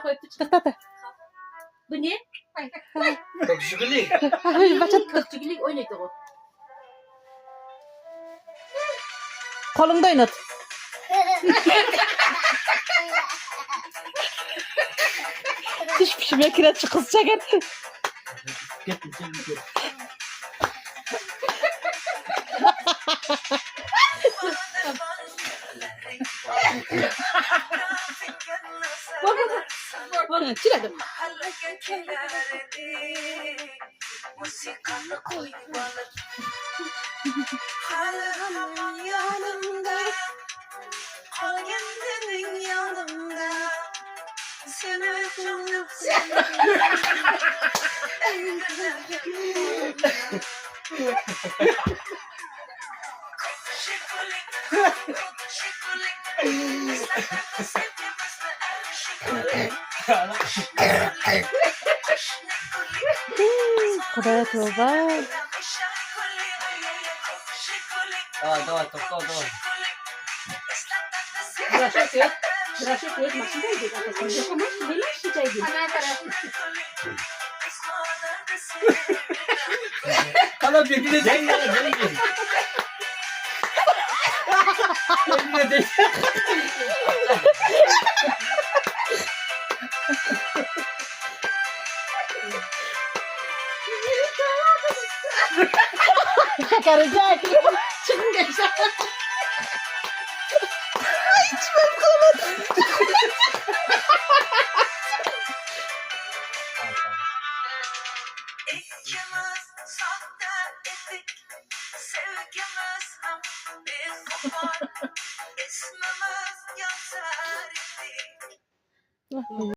Sana koyup çık. Tık. Bu ne? Tokşukuli. Kırkçıgılık oynaydı o. Kolunda oynat. Diş pişirmeye kireççi kız çeker. Git içeri git. Bak çiledim. Kadar tövbe. Давай, давай. Tıraş et, makineydi. Ama böyle şişeydi. Hala birbirine değil. Birbirine değil. Karıcak. Çıkın gençler. İkimiz sahte ettik, sevgimiz ham bir kopar, ismimiz yazar idik.